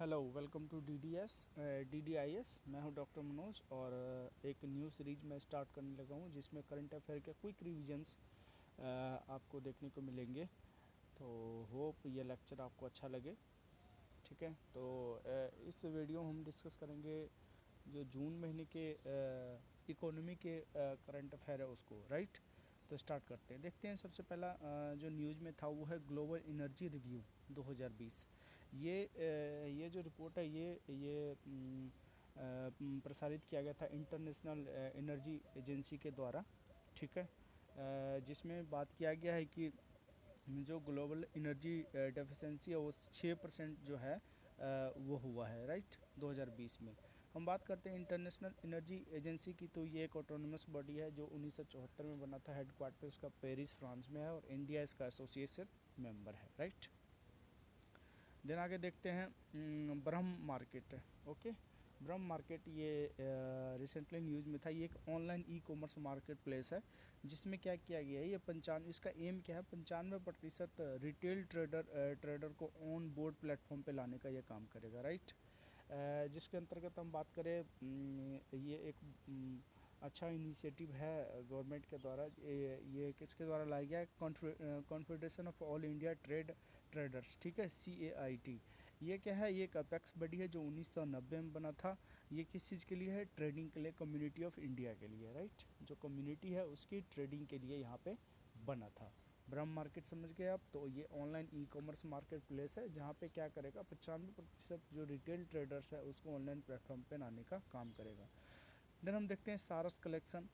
Hello, welcome to DDIS। मैं हूं doctor Manoj और एक न्यू सीरीज में स्टार्ट करने लगा हूं जिसमें करंट अफेयर के क्विक रिविजन्स आपको देखने को मिलेंगे। तो होप ये लेक्चर आपको अच्छा लगे। ठीक है, तो इस वीडियो में हम डिस्कस करेंगे जो जून महीने के इकोनॉमी के करंट अफेयर है उसको, राइट। तो स्टार्ट करते हैं, देखते हैं। सबसे पहला जो न्यूज़ में था वो है ग्लोबल एनर्जी रिव्यू 2020। ये जो रिपोर्ट है ये प्रसारित किया गया था इंटरनेशनल एनर्जी एजेंसी के द्वारा। ठीक है, जिसमें बात किया गया है कि जो ग्लोबल एनर्जी डेफिशिएंसी है वो 6% जो है वो हुआ है, राइट, 2020 में। हम बात करते हैं इंटरनेशनल एनर्जी एजेंसी की, तो ये एक ऑटोनमस बॉडी है जो 1974 में बना था। हेडक्वार्टर इसका पेरिस, फ्रांस में है और इंडिया इसका एसोसिएशन मेंबर है, राइट। देन आगे देखते हैं ब्रह्म मार्केट। ओके, ब्रह्म मार्केट ये रिसेंटली न्यूज़ में था। ये एक online e commerce market place है जिसमें क्या किया गया है, ये इसका एम क्या है, 95% रिटेल ट्रेडर को ऑन बोर्ड प्लेटफॉर्म पे लाने का ये काम करेगा, राइट। जिसके अंतर्गत हम बात करें, ये एक अच्छा इनिशिएटिव है गवर्नमेंट के द्वारा। ये किसके द्वारा लाया गया है, confederation of all India traders, ठीक है, CAIT। ये क्या है, ये एक अपेक्स बॉडी है जो 1990 में बना था। ये किस चीज़ के लिए है, ट्रेडिंग के लिए, कम्युनिटी ऑफ इंडिया के लिए, राइट। जो कम्युनिटी है उसकी ट्रेडिंग के लिए यहाँ पे बना था। ब्रह्म मार्केट समझ गए आप। तो ये online e commerce market place है जहाँ पे क्या करेगा, 95% जो रिटेल ट्रेडर्स है उसको ऑनलाइन प्लेटफॉर्म पे लाने का काम करेगा। देन हम देखते हैं सारस कलेक्शन।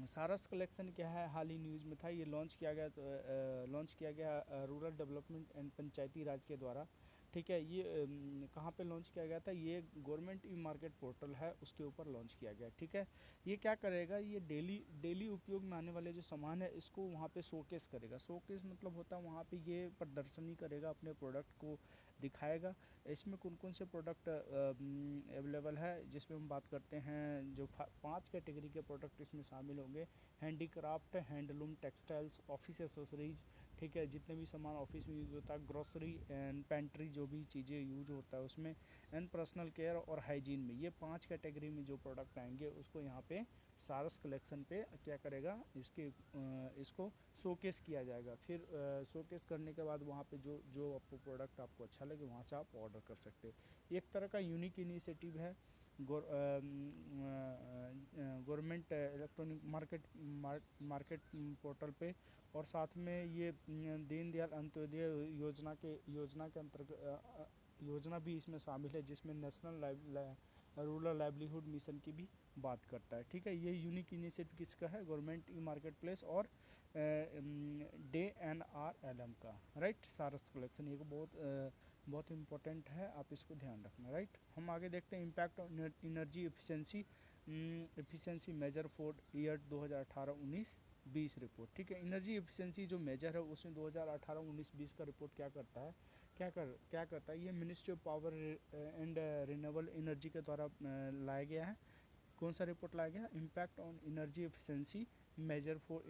सारस कलेक्शन क्या है, हाल ही न्यूज़ में था। ये लॉन्च किया गया रूरल डेवलपमेंट एंड पंचायती राज के द्वारा। ठीक है, ये कहाँ पे लॉन्च किया गया था, ये गवर्नमेंट ई मार्केट पोर्टल है उसके ऊपर लॉन्च किया गया। ठीक है, ये क्या करेगा, ये डेली उपयोग में आने वाले जो सामान है इसको वहाँ पे शोकेस करेगा। शोकेस मतलब होता है वहाँ पे ये प्रदर्शनी करेगा, अपने प्रोडक्ट को दिखाएगा। इसमें कौन कौन से प्रोडक्ट अवेलेबल है, जिसमें हम बात करते हैं जो 5 कैटेगरी के प्रोडक्ट इसमें शामिल होंगे। Handicraft, handloom, textiles, office accessories, ठीक है, जितने भी सामान ऑफिस में यूज़ होता है, ग्रोसरी एंड पेंट्री, जो भी चीज़ें यूज होता है उसमें, एंड पर्सनल केयर और हाइजीन में, ये 5 कैटेगरी में जो प्रोडक्ट आएंगे उसको यहाँ पे सारस कलेक्शन पे क्या करेगा, इसको शोकेस किया जाएगा। फिर शोकेस करने के बाद वहाँ पे जो जो आपको प्रोडक्ट आपको अच्छा लगे वहाँ से आप ऑर्डर कर सकते हैं। एक तरह का यूनिक इनिशिएटिव है गवर्नमेंट इलेक्ट्रॉनिक मार्केट पोर्टल पे। और साथ में ये दीनदयाल अंत्योदय योजना के अंतर्गत योजना भी इसमें शामिल है, जिसमें नेशनल रूरल लाइवलीहुड मिशन की भी बात करता है। ठीक है, ये यूनिक इनिशिएटिव किसका है, गवर्नमेंट ई मार्केट प्लेस और DNRLM का, राइट। सारस कलेक्शन ये बहुत इंपॉर्टेंट है, आप इसको ध्यान रखना, राइट। हम आगे देखते हैं impact on energy efficiency measure for year 2018-19-20 report. ठीक है, एनर्जी एफिशिएंसी जो मेजर है उसमें 2018-19-20 का रिपोर्ट क्या करता है, क्या करता है, ये ministry of power and renewable energy के द्वारा लाया गया है। कौन सा रिपोर्ट लाया गया, impact on energy efficiency measure for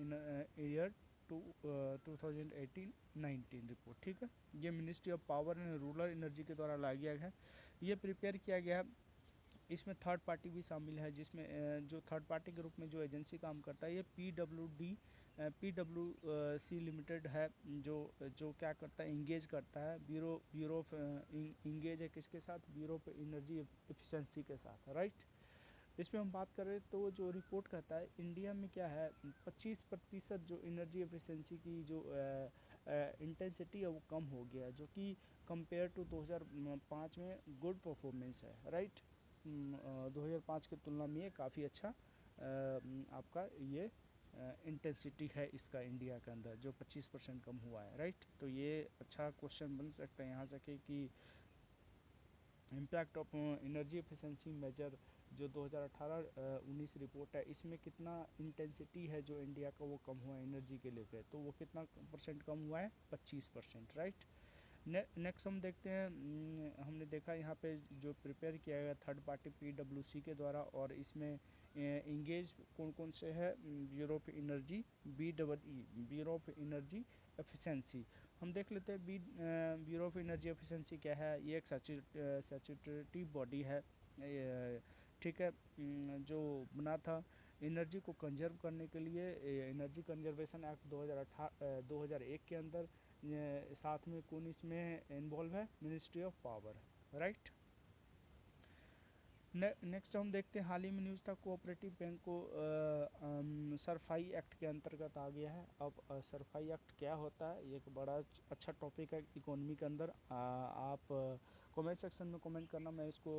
year 2018-19 report. ठीक है, ये ministry of power and rural energy के द्वारा लाया गया है। ये प्रिपेयर किया गया है। इसमें थर्ड पार्टी भी शामिल है, जिसमें जो थर्ड पार्टी के रूप में जो एजेंसी काम करता है ये PWC लिमिटेड है, जो क्या करता है, इंगेज करता है, ब्यूरो ऑफ इंगेज है किसके साथ, ब्यूरो ऑफ एनर्जी एफिशिएंसी के साथ, राइट। इसमें हम बात करें तो जो रिपोर्ट कहता है इंडिया में क्या है, 25% जो एनर्जी एफिशिएंसी की जो इंटेंसिटी है वो कम हो गया है, जो कि कंपेयर टू 2005 में गुड परफॉर्मेंस है, राइट। 2005 की तुलना में ये काफ़ी अच्छा आपका ये इंटेंसिटी है इसका इंडिया के अंदर, जो 25% कम हुआ है, राइट। तो ये अच्छा क्वेश्चन बन सकता है यहाँ से कि impact of energy efficiency measure जो 2018-19 रिपोर्ट है, इसमें कितना इंटेंसिटी है जो इंडिया का वो कम हुआ है एनर्जी के लेकर, तो वो कितना परसेंट कम हुआ है, 25%, राइट। नेक्स्ट हम देखते हैं, हमने देखा यहाँ पे जो प्रिपेयर किया गया थर्ड पार्टी PWC के द्वारा, और इसमें इंगेज कौन कौन से है, bureau of energy, BEE, bureau of energy efficiency, हम देख लेते हैं ब्यूरो ऑफ एनर्जी एफिशिएंसी क्या है। ये एक स्टैट्यूटरी बॉडी है, ठीक है, जो बना था एनर्जी को कंजर्व करने के लिए। एनर्जी कंजर्वेशन एक्ट 2001 के अंदर, साथ में कौन इसमें इन्वॉल्व है, ministry of power, right. Next हम देखते हैं, हाल ही में न्यूज़ था कोऑपरेटिव बैंक को सरफाई एक्ट के अंतर्गत आ गया है। अब सरफाई एक्ट क्या होता है, ये एक बड़ा अच्छा टॉपिक है इकोनॉमी के अंदर। आप कमेंट सेक्शन में कमेंट करना, मैं इसको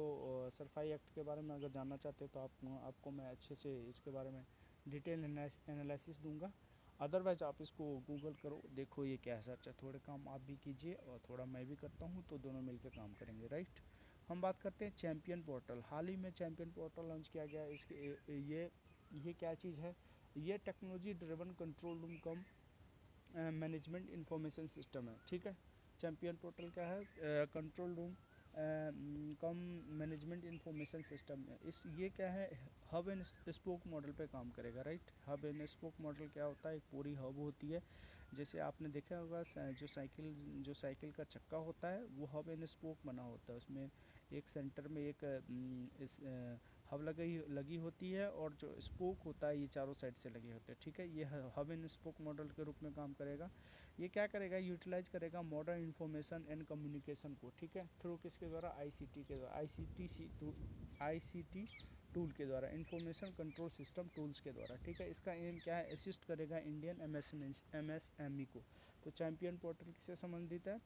सरफाई एक्ट के बारे में अगर जानना चाहते हो तो आपको मैं अच्छे से इसके बारे में डिटेल एनालिसिस दूंगा। अदरवाइज आप इसको गूगल करो, देखो ये क्या है सच है। थोड़े काम आप भी कीजिए और थोड़ा मैं भी करता हूँ, तो दोनों मिलकर काम करेंगे, राइट। हम बात करते हैं चैम्पियन पोर्टल। हाल ही में चैम्पियन पोर्टल लॉन्च किया गया। इसके ये क्या चीज़ है, ये technology driven control room cum management information system है, ठीक है। चैम्पियन पोर्टल क्या है, control room cum management information system है। ये क्या है, हब एंड स्पोक मॉडल पे काम करेगा, right. Hub and spoke model क्या होता है, एक पूरी हब होती है। जैसे आपने देखा होगा जो साइकिल का चक्का होता है वो हब एंड स्पोक बना होता है। उसमें एक सेंटर में एक हब लगी होती है, और जो स्पोक होता है ये चारों साइड से लगे होते हैं, ठीक है। ये हब एंड स्पोक मॉडल के रूप में काम करेगा। ये क्या करेगा, यूटिलाइज करेगा मॉडर्न इंफॉर्मेशन एंड कम्युनिकेशन को, ठीक है, थ्रू किसके द्वारा, आईसीटी के द्वारा, आईसीटी टूल के द्वारा, इंफॉर्मेशन कंट्रोल सिस्टम टूल्स के द्वारा, ठीक है। इसका एम क्या है, असिस्ट करेगा इंडियन एमएसएमई को। तो चैम्पियन पोर्टल किससे संबंधित है,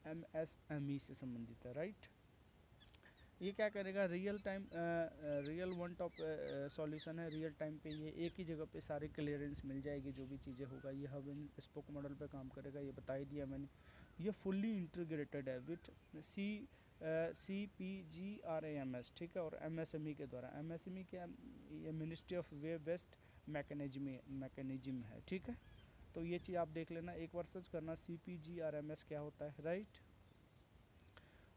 एमएसएमई से संबंधित है, राइट। ये क्या करेगा, रियल वन टॉप सॉल्यूशन है। रियल टाइम पे ये एक ही जगह पे सारी क्लियरेंस मिल जाएगी, जो भी चीज़ें होगा। ये हब एंड स्पोक मॉडल पे काम करेगा, ये बता ही दिया मैंने। ये फुल्ली इंटीग्रेटेड है विथ CPGRAMS, ठीक है, और MSME के द्वारा। MSME क्या, ये मिनिस्ट्री ऑफ वेस्ट मैकेनिज्म है, ठीक है। तो ये चीज़ आप देख लेना, एक बार सर्च करना CPGRAMS क्या होता है, राइट।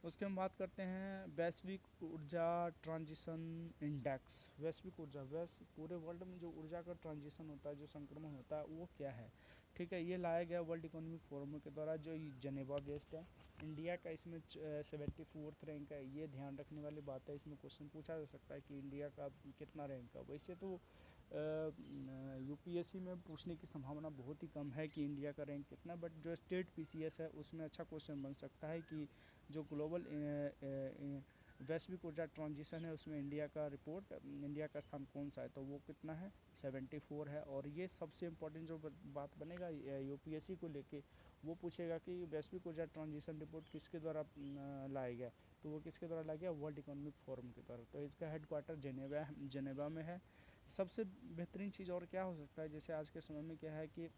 उसके हम बात करते हैं वैश्विक ऊर्जा ट्रांजिशन इंडेक्स। वैश्विक ऊर्जा, पूरे वर्ल्ड में जो ऊर्जा का ट्रांजिशन होता है, जो संक्रमण होता है, वो क्या है, ठीक है। ये लाया गया वर्ल्ड इकोनॉमिक फोरम के द्वारा, जो जनेवा बेस्ड है। इंडिया का इसमें 74th रैंक है। ये ध्यान रखने वाली बात है, इसमें क्वेश्चन पूछा जा सकता है कि इंडिया का कितना रैंक है। वैसे तो यूपीएससी में पूछने की संभावना बहुत ही कम है कि इंडिया का रैंक कितना, बट जो स्टेट पीसीएस है उसमें अच्छा क्वेश्चन बन सकता है कि जो ग्लोबल वैश्विक ऊर्जा ट्रांजिशन है उसमें इंडिया का स्थान कौन सा है, तो वो कितना है, 74 है। और ये सबसे इम्पोर्टेंट जो बात बनेगा यूपीएससी को लेके, वो पूछेगा कि वैश्विक ऊर्जा ट्रांजिशन रिपोर्ट किसके द्वारा लाया गया, तो वो किसके द्वारा लाया गया, वर्ल्ड इकोनॉमिक फोरम के द्वारा। तो इसका हेडक्वार्टर जेनेवा में है। सबसे बेहतरीन चीज़ और क्या हो सकता है, जैसे आज के समय में क्या है कि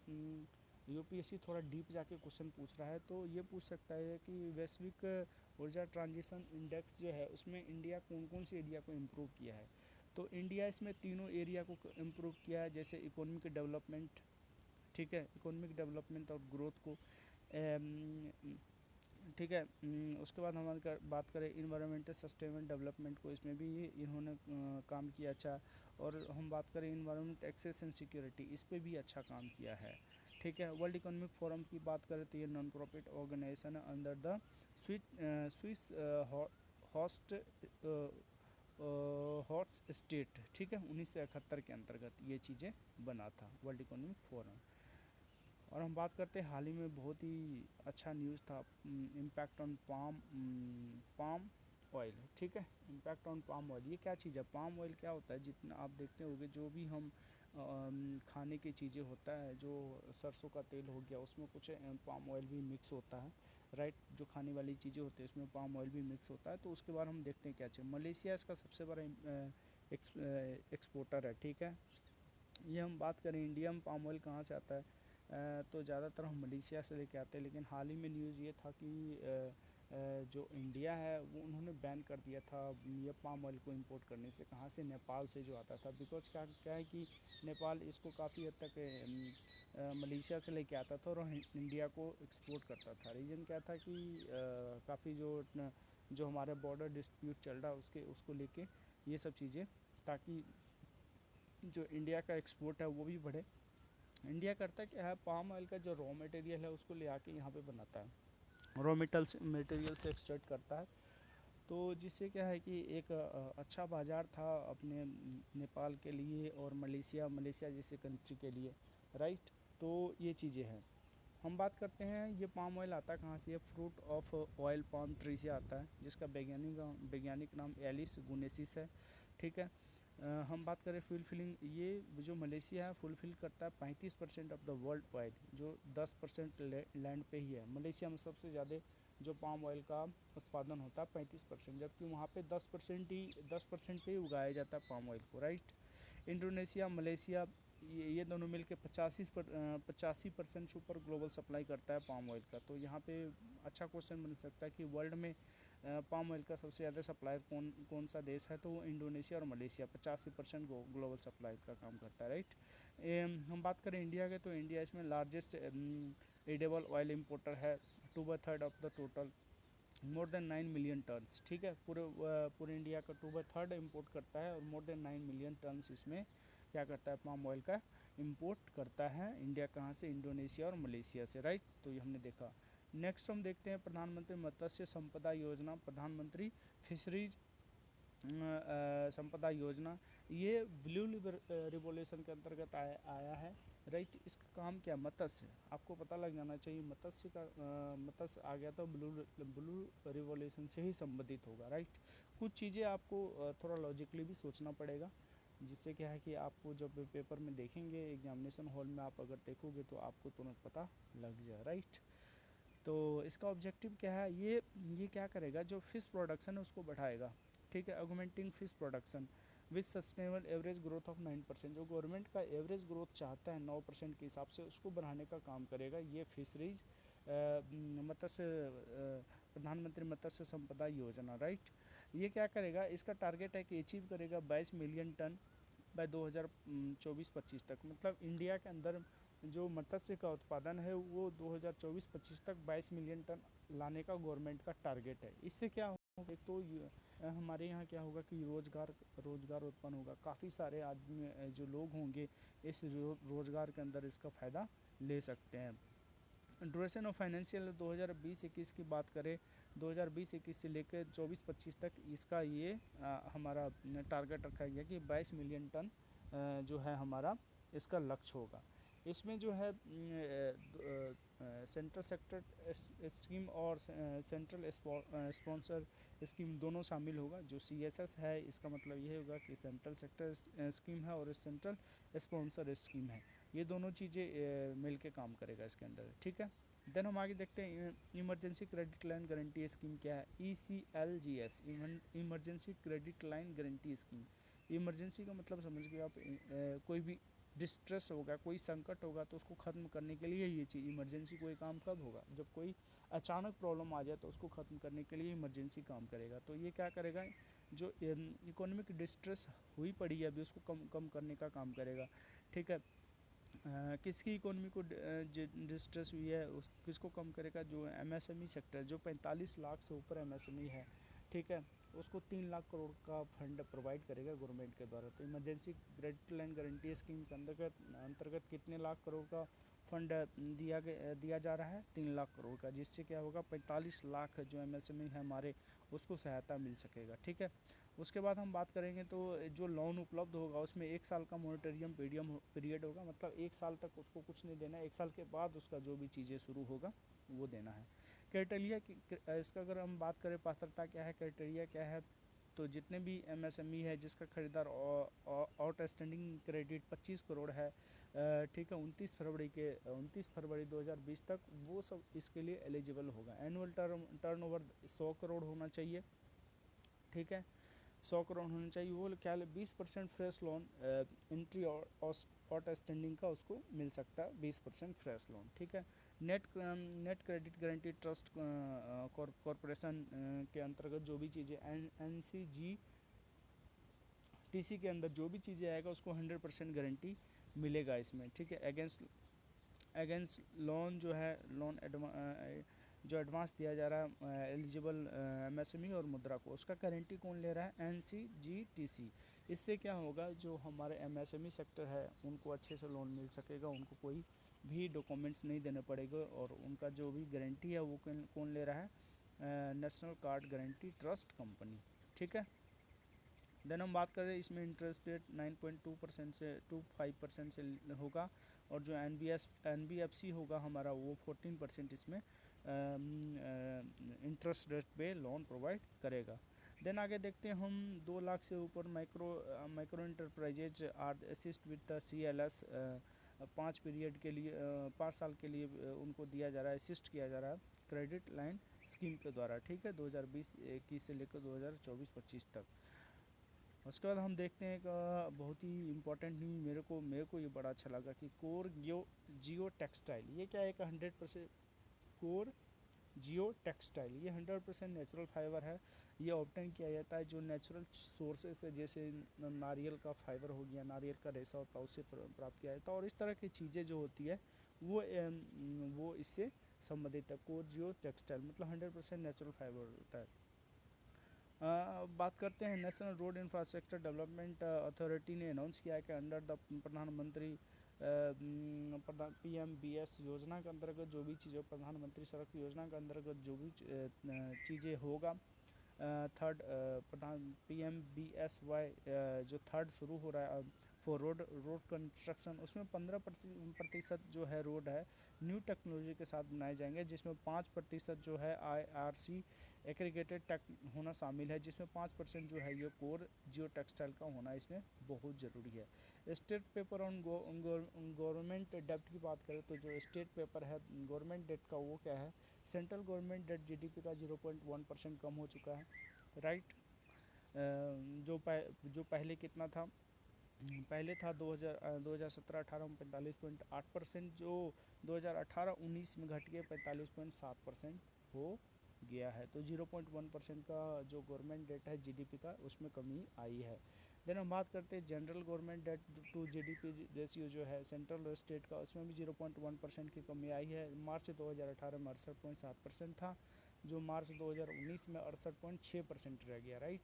यूपीएससी थोड़ा डीप जाके क्वेश्चन पूछ रहा है, तो ये पूछ सकता है कि वैश्विक ऊर्जा ट्रांजिशन इंडेक्स जो है उसमें इंडिया कौन कौन सी एरिया को इम्प्रूव किया है। तो इंडिया इसमें तीनों एरिया को इम्प्रूव किया है, जैसे इकोनॉमिक डेवलपमेंट, ठीक है, इकोनॉमिक डेवलपमेंट और ग्रोथ को, ठीक है। उसके बाद हमारे बात करें इन्वायरमेंटल सस्टेनेबल डेवलपमेंट को, इसमें भी इन्होंने काम किया अच्छा। और हम बात करें इन्वायरमेंट एक्सेस एंड सिक्योरिटी, इस पर भी अच्छा काम किया है, ठीक है। वर्ल्ड इकोनॉमिक फोरम की बात करें तो ये नॉन प्रॉफिट ऑर्गेनाइजेशन है under the Swiss host hots state, ठीक है, 1971 के अंतर्गत ये चीज़ें बना था वर्ल्ड इकोनॉमिक फोरम। और हम बात करते हैं, हाल ही में बहुत ही अच्छा न्यूज़ था, इम्पैक्ट ऑन पाम ऑयल, ठीक है। इम्पैक्ट ऑन पाम ऑयल, ये क्या चीज़ है, पाम ऑयल क्या होता है, जितना आप देखते होंगे जो भी हम खाने की चीज़ें होता है, जो सरसों का तेल हो गया उसमें कुछ पाम ऑयल भी मिक्स होता है, राइट। जो खाने वाली चीज़ें होती है उसमें पाम ऑयल भी मिक्स होता है। तो उसके बाद हम देखते हैं क्या चाहिए, मलेशिया इसका सबसे बड़ा एक्सपोर्टर है, ठीक है। ये हम बात करें इंडिया में पाम ऑयल कहाँ से आता है, तो ज़्यादातर हम मलेशिया से लेके आते हैं। लेकिन हाल ही में न्यूज़ ये था कि जो इंडिया है वो उन्होंने बैन कर दिया था ये पाम ऑयल को इंपोर्ट करने से, कहाँ से, नेपाल से जो आता था। बिकॉज क्या है कि नेपाल इसको काफ़ी हद तक मलेशिया से लेके आता था और इंडिया को एक्सपोर्ट करता था। रीज़न क्या था कि काफ़ी जो हमारे बॉर्डर डिस्प्यूट चल रहा है उसको लेके ये सब चीज़ें, ताकि जो इंडिया का एक्सपोर्ट है वो भी बढ़े, इंडिया करता क्या है, पाम ऑयल का जो रॉ मटेरियल है उसको ले आके यहाँ पे बनाता है, रॉ मटेरियल से एक्सट्रैक्ट करता है। तो जिससे क्या है कि एक अच्छा बाज़ार था अपने नेपाल के लिए और मलेशिया जैसे कंट्री के लिए, राइट। तो ये चीज़ें हैं। हम बात करते हैं ये पाम ऑयल आता कहाँ से, ये fruit of oil palm tree से आता है, जिसका वैज्ञानिक नाम एलिस गुनेसिस है, ठीक है। हम बात करें फुलफिलिंग, ये जो मलेशिया है फुलफिल करता है 35% ऑफ द वर्ल्ड ऑयल, जो 10% लैंड पे ही है। मलेशिया में सबसे ज़्यादा जो पाम ऑयल का उत्पादन होता है 35%, जबकि वहाँ पे 10% पे ही उगाया जाता है पाम ऑयल को, राइट। इंडोनेशिया, मलेशिया, ये दोनों मिलके 85% से ऊपर ग्लोबल सप्लाई करता है पाम ऑयल का। तो यहाँ पे अच्छा क्वेश्चन बन सकता है कि वर्ल्ड में पाम ऑयल का सबसे ज़्यादा सप्लायर कौन सा देश है, तो वो इंडोनेशिया और मलेशिया 85% ग्लोबल सप्लाई का काम करता है, राइट। हम बात करें इंडिया के, तो इंडिया इसमें लार्जेस्ट एडिबल ऑयल इम्पोर्टर है, 2/3 of the total, more than 9 million turns, ठीक है। पूरे इंडिया का 2/3 इम्पोर्ट करता है और मोर देन 9 मिलियन टन्स इसमें क्या करता है, पाम ऑयल का इम्पोर्ट करता है इंडिया। कहाँ से, इंडोनेशिया और मलेशिया से, राइट। तो ये हमने देखा। नेक्स्ट हम देखते हैं प्रधानमंत्री मत्स्य संपदा योजना, प्रधानमंत्री फिशरीज संपदा योजना। ये ब्लू रिवोल्यूशन के अंतर्गत आया है, राइट। इसका काम क्या, मत्स्य, आपको पता लग जाना चाहिए मत्स्य का, मत्स्य आ गया तो ब्लू रिवोल्यूशन से ही संबंधित होगा, राइट। कुछ चीज़ें आपको थोड़ा लॉजिकली भी सोचना पड़ेगा, जिससे क्या है कि आपको जब पेपर में देखेंगे एग्जामिनेशन हॉल में आप अगर देखोगे तो आपको तुरंत पता लग जाए, राइट। तो इसका ऑब्जेक्टिव क्या है, ये क्या करेगा, जो फिश प्रोडक्शन है उसको बढ़ाएगा, ठीक है। Augmenting fish production with sustainable average growth of 9%, जो गवर्नमेंट का एवरेज ग्रोथ चाहता है 9% के हिसाब से, उसको बढ़ाने का काम करेगा ये फिशरीज मत्स्य प्रधानमंत्री मत्स्य संपदा योजना, राइट। ये क्या करेगा, इसका टारगेट है कि अचीव करेगा 22 मिलियन टन बाय 2024-25 तक। मतलब इंडिया के अंदर जो मत्स्य का उत्पादन है वो 2024-25 तक 22 मिलियन टन लाने का गवर्नमेंट का टारगेट है। इससे क्या होगा, एक तो हमारे यहाँ क्या होगा कि रोजगार उत्पन्न होगा, काफ़ी सारे आदमी जो लोग होंगे इस रोजगार के अंदर इसका फ़ायदा ले सकते हैं। ड्यूरेशन ऑफ फाइनेंशियल 2020-21 की बात करें, 2020-21 से लेकर 24-25 तक इसका ये हमारा टारगेट रखा गया कि 22 मिलियन टन जो है हमारा इसका लक्ष्य होगा। इसमें जो है सेंट्रल सेक्टर स्कीम और सेंट्रल स्पॉन्सर स्कीम दोनों शामिल होगा। जो CSS है इसका मतलब ये होगा कि सेंट्रल सेक्टर स्कीम है और स्पेंट्रल स्पॉन्सर स्कीम है, ये दोनों चीज़ें मिल के काम करेगा इसके अंदर, ठीक है। देन हम आगे देखते हैं emergency credit line guarantee scheme क्या है, ECLGS, emergency credit line guarantee scheme. Emergency का मतलब समझ गए आप, कोई भी डिस्ट्रेस होगा, कोई संकट होगा तो उसको ख़त्म करने के लिए ये चीज़ इमरजेंसी, कोई काम कब होगा, जब कोई अचानक प्रॉब्लम आ जाए तो उसको ख़त्म करने के लिए इमरजेंसी काम करेगा। तो ये क्या करेगा, जो इकोनॉमिक डिस्ट्रेस हुई पड़ी है अभी उसको कम करने का काम करेगा, ठीक है। किसकी इकोनॉमी को डिस्ट्रेस हुई है, उस किसको कम करेगा, जो MSME सेक्टर, जो 45 लाख से ऊपर MSME है, ठीक है, उसको 3 लाख करोड़ का फंड प्रोवाइड करेगा गवर्नमेंट के द्वारा। तो emergency credit line guarantee scheme के अंतर्गत कितने लाख करोड़ का फंड दिया जा रहा है, 3 लाख करोड़ का, जिससे क्या होगा 45 लाख जो MSME है हमारे उसको सहायता मिल सकेगा, ठीक है। उसके बाद हम बात करेंगे तो जो लोन उपलब्ध होगा उसमें 1 साल का मोरेटोरियम पीरियड होगा, मतलब 1 साल तक उसको कुछ नहीं देना है, 1 साल के बाद उसका जो भी चीज़ें शुरू होगा वो देना है। क्राइटेरिया इसका अगर हम बात करें पात्रता क्या है, क्राइटेरिया क्या है, तो जितने भी MSME है जिसका खरीदार आउटस्टैंडिंग क्रेडिट 25 करोड़ है, ठीक है, 29 फरवरी 2020 तक, वो सब इसके लिए एलिजिबल होगा। एनुअल टर्नओवर 100 करोड़ होना चाहिए, ठीक है, 100 करोड़ होना चाहिए। वो क्या 20% फ्रेश लोन एंट्री और आउटस्टैंडिंग का उसको मिल सकता है, 20% फ्रेश लोन, ठीक है। Net credit guarantee trust corporation के अंतर्गत जो भी चीज़ें NCGTC के अंदर जो भी चीज़ें आएगा उसको 100% गारंटी मिलेगा इसमें, ठीक है। अगेंस्ट लोन जो है, लोन जो एडवांस दिया जा रहा है एलिजिबल MSME और मुद्रा को, उसका गारंटी कौन ले रहा है? NCGTC। इससे क्या होगा, जो हमारे MSME सेक्टर है उनको अच्छे से लोन मिल सकेगा, उनको कोई भी डॉक्यूमेंट्स नहीं देने पड़ेगा, और उनका जो भी गारंटी है वो कौन ले रहा है? National card guarantee trust company, ठीक है। देन हम बात करें इसमें इंटरेस्ट रेट 9.2% से 5% से होगा, और जो NBFC होगा हमारा वो 14% इसमें इंटरेस्ट रेट पे लोन प्रोवाइड करेगा। देन आगे देखते हैं हम 2 लाख से ऊपर micro enterprises are assist with the CLS 5 period के लिए 5 साल के लिए उनको दिया जा रहा है, असिस्ट किया जा रहा है क्रेडिट लाइन स्कीम के द्वारा, ठीक है, 2020-21 से लेकर 2024-25 तक। उसके बाद हम देखते हैं एक बहुत ही इम्पोर्टेंट न्यूज़, मेरे को ये बड़ा अच्छा लगा कि कोर जियो टेक्सटाइल, ये क्या है? 100% कोर जियो टेक्सटाइल, ये 100% नेचुरल फाइबर है। ये ऑब्टेन किया जाता है जो नेचुरल सोर्सेस है, जैसे नारियल का फाइबर हो गया, नारियल का रेशा होता है, उससे प्राप्त किया जाता है, और इस तरह की चीज़ें जो होती है वो इससे संबंधित है। कोर जियो टेक्सटाइल मतलब 100% नेचुरल फाइबर होता है। बात करते हैं national road infrastructure development authority ने अनाउंस किया है कि अंडर द प्रधानमंत्री PMBS योजना के अंतर्गत जो भी चीज़ें, प्रधानमंत्री सड़क योजना के अंतर्गत जो भी चीज़ें होगा, थर्ड PMBSY जो थर्ड शुरू हो रहा है फॉर रोड कंस्ट्रक्शन, उसमें 15% जो है रोड है न्यू टेक्नोलॉजी के साथ बनाए जाएंगे, जिसमें 5% जो है IRC एग्रीगेटेड टेक होना शामिल है, जिसमें 5% जो है ये कोर जियो टेक्सटाइल का होना इसमें बहुत ज़रूरी है। स्टेट पेपर ऑन गवर्नमेंट डेब्ट की बात करें तो जो स्टेट पेपर है गवर्नमेंट डेट का वो क्या है? सेंट्रल गवर्नमेंट डेट GDP का 0.1% कम हो चुका है, राइट। जो पहले कितना था? पहले था 2017-18 में 45.8%, जो 2018-19 में घट के 45.7% हो गया है। तो 0.1% का जो गवर्नमेंट डेट है GDP का, उसमें कमी आई है। देन हम बात करते हैं general government debt to GDP ratio जो है सेंट्रल और स्टेट का, उसमें भी 0.1% की कमी आई है। मार्च 2018 में 68.7% था, जो मार्च 2019 में 68.6% रह गया, राइट।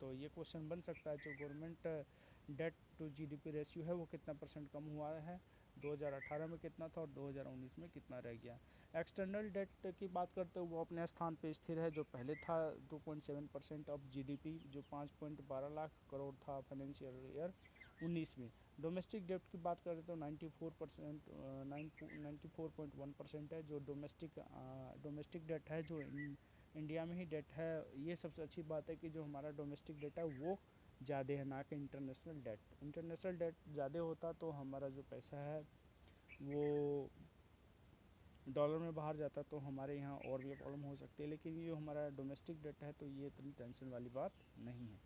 तो ये क्वेश्चन बन सकता है, जो government debt to GDP ratio है वो कितना परसेंट कम हुआ है, 2018 में कितना था और 2019 में कितना रह गया। एक्सटर्नल डेट की बात करते हैं वो अपने स्थान पे स्थिर है, जो पहले था 2.7% ऑफ GDP, जो 5.12 लाख करोड़ था फाइनेंशियल ईयर 19 में। डोमेस्टिक डेट की बात करें तो 94.1% है, जो डोमेस्टिक डेट है, जो इंडिया में ही डेट है। ये सबसे अच्छी बात है कि जो हमारा डोमेस्टिक डेट है वो ज़्यादा है, ना कि इंटरनेशनल डेट। इंटरनेशनल डेट ज़्यादा होता तो हमारा जो पैसा है वो डॉलर में बाहर जाता, तो हमारे यहाँ और भी प्रॉब्लम हो सकती है, लेकिन ये हमारा डोमेस्टिक डेट है तो ये इतनी टेंशन वाली बात नहीं है।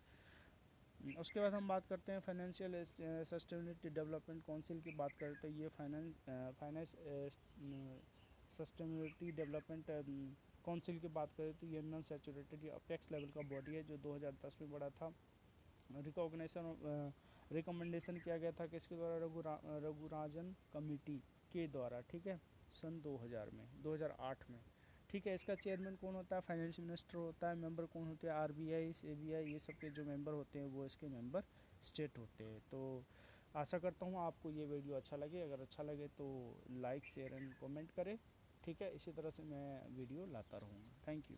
उसके बाद हम बात करते हैं फाइनेंशियल सस्टेनेबिलिटी डेवलपमेंट काउंसिल की बात करें तो ये फाइनेंस सस्टेनेबिलिटी डेवलपमेंट काउंसिल की बात करें तो ये नॉन सैचुरेटेड अपेक्स लेवल का बॉडी है, जो 2010 में बड़ा था। रिकमेंडेशन किया गया था किसके द्वारा? रघुराजन कमेटी के द्वारा, ठीक है, सन 2008 में, ठीक है। इसका चेयरमैन कौन होता है? फाइनेंस मिनिस्टर होता है। मेंबर कौन होते हैं? RBI, SBI, ये सब के जो मेंबर होते हैं वो इसके मेंबर स्टेट होते हैं। तो आशा करता हूँ आपको ये वीडियो अच्छा लगे। अगर अच्छा लगे तो लाइक, शेयर एंड कमेंट करें, ठीक है। इसी तरह से मैं वीडियो लाता रहूँगा। Thank you.